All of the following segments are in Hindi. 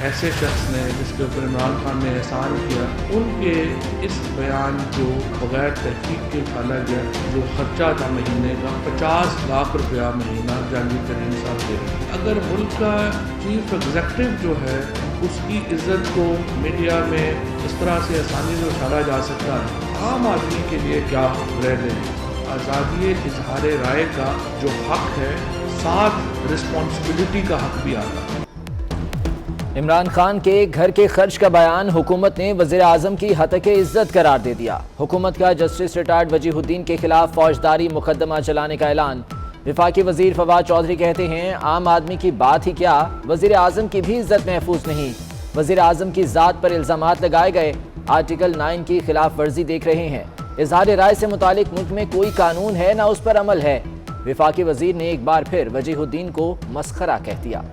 ऐसे शख्स ने जिसके ऊपर इमरान खान ने एहसान किया, उनके इस बयान को बगैर तहकीक के डाला गया। जो खर्चा था महीने का 50 लाख रुपया महीना जहांगीर तरीन साहब दे रहे हैं। अगर मुल्क का चीफ एग्जीक्यूटिव जो है उसकी इज्जत को मीडिया में इस तरह से आसानी से उछाला जा सकता है, आम आदमी के लिए क्या रह गए। आज़ादी इजहार राय का जो हक है, साथ रिस्पॉन्सिबिलिटी का हक भी आता है। इमरान खान के घर के खर्च का बयान हुकूमत ने वज़ीर आज़म की हतके इज्जत करार दे दिया। हुकूमत का जस्टिस रिटायर्ड वजीहुद्दीन के खिलाफ फौजदारी मुकदमा चलाने का ऐलान। विफाकी वजीर फवाद चौधरी कहते हैं, आम आदमी की बात ही क्या, वज़ीर आज़म की भी इज्जत महफूज नहीं। वज़ीर आज़म की ज़ात पर इल्ज़ामात लगाए गए, आर्टिकल 9 की खिलाफ वर्जी देख रहे हैं। इजहार राय से मुतालिक मुल्क में कोई कानून है ना उस पर अमल है। विफाकी वजीर ने एक बार फिर वजीहुद्दीन को मस्खरा कह दिया।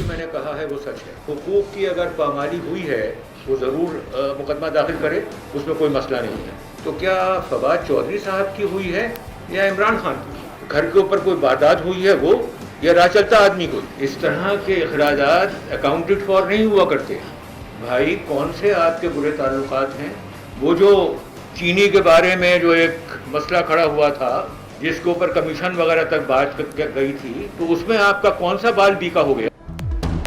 मैंने कहा है वो सच है। हुकूक की अगर पामाली हुई है वो ज़रूर मुकदमा दाखिल करे, उसमें कोई मसला नहीं है। तो क्या फवाद चौधरी साहब की हुई है या इमरान खान की? घर के ऊपर कोई वारदात हुई है वो, या राह चलता आदमी को? इस तरह के अखराजात अकाउंटेड फॉर नहीं हुआ करते। भाई कौन से आपके बुरे ताल्लुकात हैं? वो जो चीनी के बारे में जो एक मसला खड़ा हुआ था, जिसके ऊपर कमीशन वगैरह तक बात गई थी, तो उसमें आपका कौन सा बाल बीका हो गया?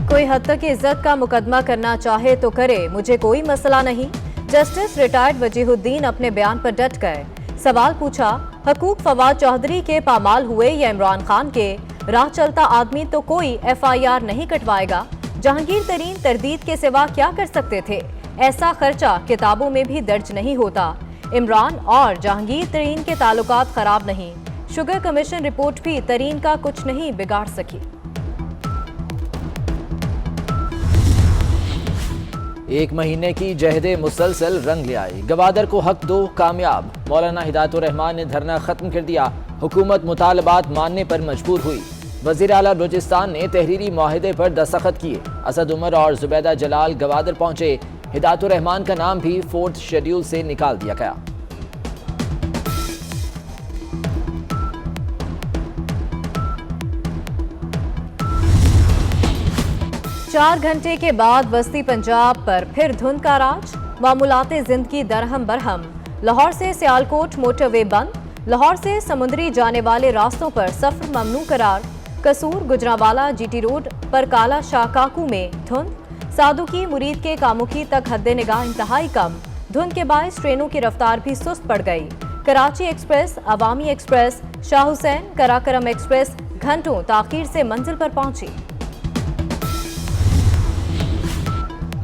कोई हद तक इज्जत का मुकदमा करना चाहे तो करे, मुझे कोई मसला नहीं। जस्टिस रिटायर्ड वजीहुद्दीन अपने बयान पर डट गए। सवाल पूछा, हकूक फवाद चौधरी के पामाल हुए या इमरान खान के? राह चलता आदमी तो कोई FIR नहीं कटवाएगा। जहांगीर तरीन तरदीद के सिवा क्या कर सकते थे? ऐसा खर्चा किताबों में भी दर्ज नहीं होता। इमरान और जहांगीर तरीन के ताल्लुकात खराब नहीं। शुगर कमीशन रिपोर्ट भी तरीन का कुछ नहीं बिगाड़ सकी। एक महीने की जहदे मुसलसल रंग ले आई। गवादर को हक दो कामयाब। मौलाना हिदायतुर रहमान ने धरना खत्म कर दिया। हुकूमत मुतालबात मानने पर मजबूर हुई। वजीर आला बलूचिस्तान ने तहरीरी मुआहदे पर दस्तखत किए। असद उमर और जुबैदा जलाल गवादर पहुंचे। हिदायतुर रहमान का नाम भी 4th शेड्यूल से निकाल दिया गया। चार घंटे के बाद वस्ती पंजाब पर फिर धुंध का राज। मामूलाते जिंदगी दरहम बरहम। लाहौर से सियालकोट मोटरवे बंद। लाहौर से समुद्री जाने वाले रास्तों पर सफर ममनू करार। कसूर गुजरावाला GT रोड पर काला शाह काकू में धुंध। सादुकी मुरीद के कामुकी तक हद्दे निगाह इंतहाई कम। धुंध के बायस ट्रेनों की रफ्तार भी सुस्त पड़ गई। कराची एक्सप्रेस, अवामी एक्सप्रेस, शाह हुसैन, कराकरम एक्सप्रेस घंटों ताखीर से मंजिल पर पहुंची।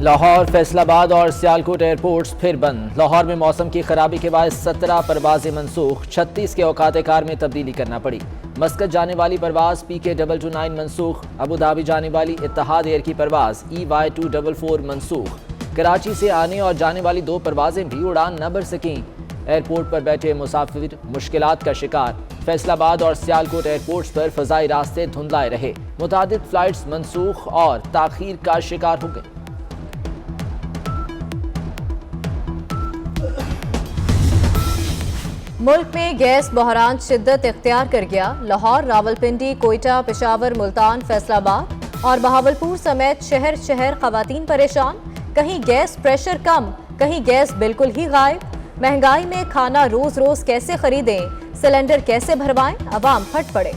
लाहौर, फैसलाबाद और सियालकोट एयरपोर्ट्स फिर बंद। लाहौर में मौसम की खराबी के बाद 17 परवाजें मनसूख। 36 के औकात कार में तब्दीली करना पड़ी। मस्कत जाने वाली परवाज PK229 मनसूख। अबू धाबी जाने वाली इत्तेहाद एयर की परवाज EY244 मनसूख। कराची से आने और जाने वाली 2 परवाजें भी उड़ान न भर सकें। एयरपोर्ट पर बैठे मुसाफिर मुश्किलात का शिकार। फैसलाबाद और सियालकोट एयरपोर्ट्स पर फजाई रास्ते धुंधलाए रहे। मुतादिद फ्लाइट्स मनसूख और ताखीर का शिकार हो गए। मुल्क में गैस बहरान शिद्दत इख्तियार कर गया। लाहौर, रावलपिंडी, कोयटा, पेशावर, मुल्तान, फैसलाबाद और बहावलपुर समेत शहर शहर खवातीन परेशान। कहीं गैस प्रेशर कम, कहीं गैस बिल्कुल ही गायब। महंगाई में खाना रोज रोज कैसे खरीदें, सिलेंडर कैसे भरवाएं, अवाम फट पड़े।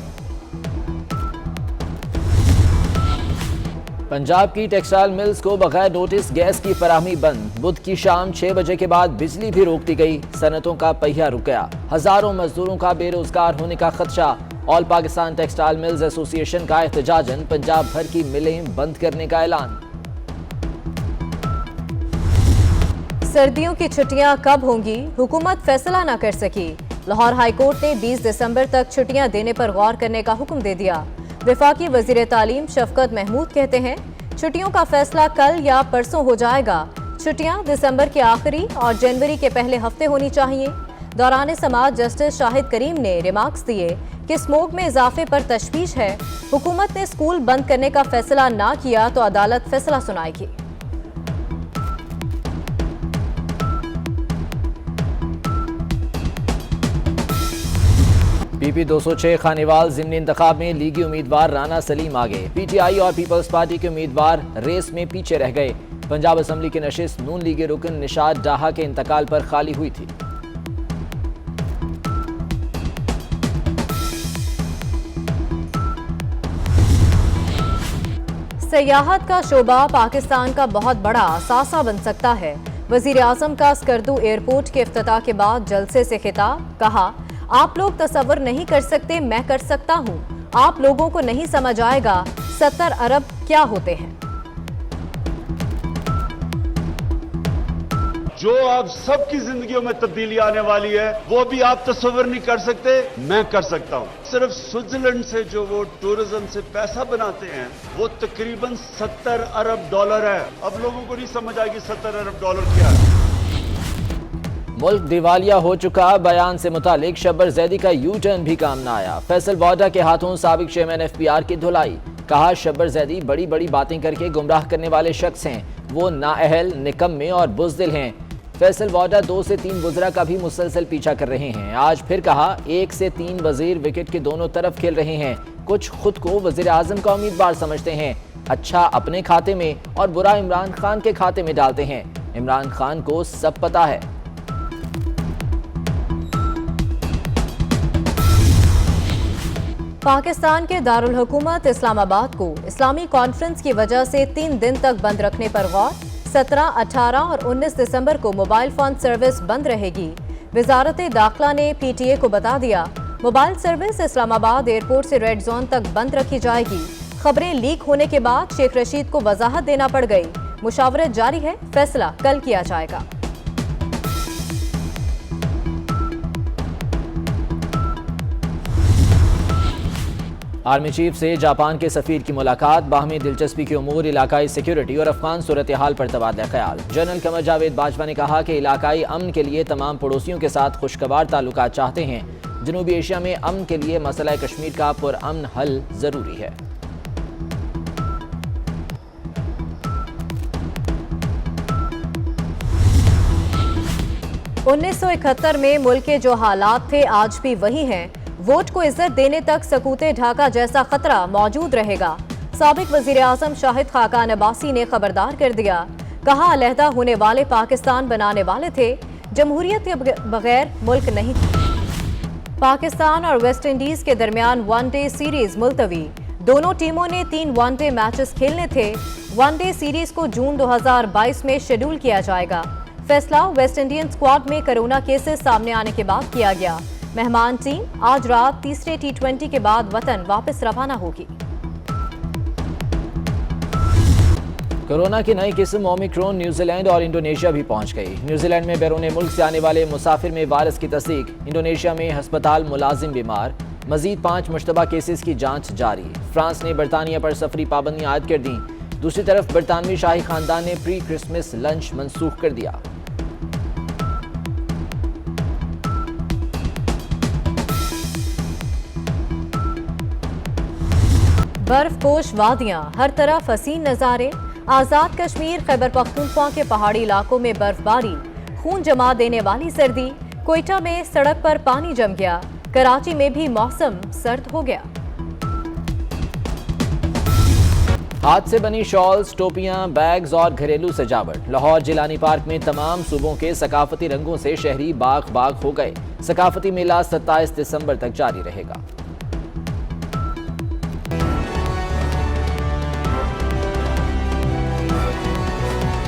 पंजाब की टेक्सटाइल मिल्स को बगैर नोटिस गैस की फराहमी बंद। बुध की शाम 6 बजे के बाद बिजली भी रोक दी गई। सनतों का पहिया रुक गया। हजारों मजदूरों का बेरोजगार होने का खदशा। All Pakistan textile mills association का एहतजाजन पंजाब भर की मिलें बंद करने का ऐलान। सर्दियों की छुट्टियां कब होंगी, हुकूमत फैसला न कर सकी। लाहौर हाईकोर्ट ने 20 दिसंबर तक छुट्टियां देने पर गौर करने का हुक्म दे दिया। वफाकी वजीर तालीम शफकत महमूद कहते हैं, छुट्टियों का फैसला कल या परसों हो जाएगा। छुट्टियां दिसंबर के आखिरी और जनवरी के पहले हफ्ते होनी चाहिए। दौरान समाअत जस्टिस शाहिद करीम ने रिमार्क्स दिए कि स्मोक में इजाफे पर तशवीश है। हुकूमत ने स्कूल बंद करने का फैसला ना किया तो अदालत फैसला सुनाएगी। पीपी 206 खानेवाल ज़िमनी इंतखाब में लीगी उम्मीदवार राना सलीम आगे। पीटीआई और पीपल्स पार्टी के उम्मीदवार रेस में पीछे रह गए। पंजाब असम्बली की नशिस्त नून लीगी रुकन निशात डाहा के इंतकाल पर खाली हुई थी। सयाहत का शोबा पाकिस्तान का बहुत बड़ा सासा बन सकता है। वजीर आजम का स्कर्दू एयरपोर्ट के इफ्तिताह के बाद जलसे से खिताब, कहा आप लोग तसव्वुर नहीं कर सकते, मैं कर सकता हूं। आप लोगों को नहीं समझ आएगा 70 अरब क्या होते हैं। जो आप सबकी जिंदगियों में तब्दीली आने वाली है वो भी आप तस्वीर नहीं कर सकते, मैं कर सकता हूं। सिर्फ स्विट्जरलैंड से जो वो टूरिज्म से पैसा बनाते हैं वो तकरीबन 70 अरब डॉलर है। अब लोगों को नहीं समझ आएगी 70 अरब डॉलर क्या है। मुल्क दिवालिया हो चुका बयान से मुतालिक शब्बर जैदी का यू टर्न भी काम न आया। फैसल वाडा के हाथों साबिक चेयरमैन FPR की धुलाई। कहा शब्बर जैदी बड़ी बड़ी बातें करके गुमराह करने वाले शख्स हैं, वो नाअहल, निकम्मे और बुज़दिल हैं। फैसल वाडा 2 से 3 वज़रा का भी मुसलसल पीछा कर रहे हैं। आज फिर कहा 1 से 3 वजीर विकेट के दोनों तरफ खेल रहे हैं। कुछ खुद को वज़ीर आज़म का उम्मीदवार समझते हैं, अच्छा अपने खाते में और बुरा इमरान खान के खाते में डालते हैं। इमरान खान को सब पता है। पाकिस्तान के दारुल हुकूमत इस्लामाबाद को इस्लामी कॉन्फ्रेंस की वजह से 3 दिन तक बंद रखने पर गौर। 17, 18 और 19 दिसंबर को मोबाइल फोन सर्विस बंद रहेगी। वजारत दाखिला ने PTA को बता दिया, मोबाइल सर्विस इस्लामाबाद एयरपोर्ट से रेड जोन तक बंद रखी जाएगी। खबरें लीक होने के बाद शेख रशीद को वजाहत देना पड़ गई। मुशावरत जारी है, फैसला कल किया जाएगा। आर्मी चीफ से जापान के सफीर की मुलाकात। बाहमी दिलचस्पी के उमूर, इलाकाई सिक्योरिटी और अफगान सूरत हाल पर तबादला ख्याल। जनरल कमर जावेद बाजवा ने कहा कि इलाकाई अमन के लिए तमाम पड़ोसियों के साथ खुशगवार ताल्लुकात चाहते हैं। जनूबी एशिया में अमन के लिए मसला कश्मीर का पुरअमन हल जरूरी है। उन्नीस 1971 में मुल्क के जो हालात थे आज भी वही हैं। वोट को इज्जत देने तक सकूते ढाका जैसा खतरा मौजूद रहेगा। साबिक वजीर आजम शाहिद खाकान अब्बासी ने खबरदार कर दिया, कहा अलहदा होने वाले पाकिस्तान बनाने वाले थे, जमहूरियत के बगैर मुल्क नहीं। पाकिस्तान और वेस्ट इंडीज के दरमियान वनडे सीरीज मुलतवी। दोनों टीमों ने 3 वनडे मैचेस खेलने थे। वनडे सीरीज को जून 2022 में शेड्यूल किया जाएगा। फैसला वेस्ट इंडियन स्क्वाड में कोरोना केसेस सामने आने के बाद किया गया। मेहमान टीम आज रात तीसरे T20 के बाद वतन वापस रवाना होगी। कोरोना की नई किस्म ओमिक्रॉन न्यूजीलैंड और इंडोनेशिया भी पहुंच गई। न्यूजीलैंड में बैरून मुल्क से आने वाले मुसाफिर में वायरस की तस्दीक। इंडोनेशिया में हस्पताल मुलाजिम बीमार। मजीद 5 मुश्तबा केसेस की जांच जारी। फ्रांस ने बरतानिया पर सफरी पाबंदियां आयद कर दी। दूसरी तरफ बरतानवी शाही खानदान ने प्री क्रिसमस लंच मनसूख कर दिया। बर्फपोश वादियां, हर तरफ हसीन नज़ारे। आज़ाद कश्मीर खैबर पख्तूनख्वा के पहाड़ी इलाकों में बर्फबारी, खून जमा देने वाली सर्दी। कोयटा में सड़क पर पानी जम गया। कराची में भी मौसम सर्द हो गया। हाथ से बनी शॉल्स, टोपियां, बैग्स और घरेलू सजावट। लाहौर जिलानी पार्क में तमाम सूबों के सकाफती रंगों से शहरी बाग बाग हो गए। सकाफती मेला 27 दिसंबर तक जारी रहेगा।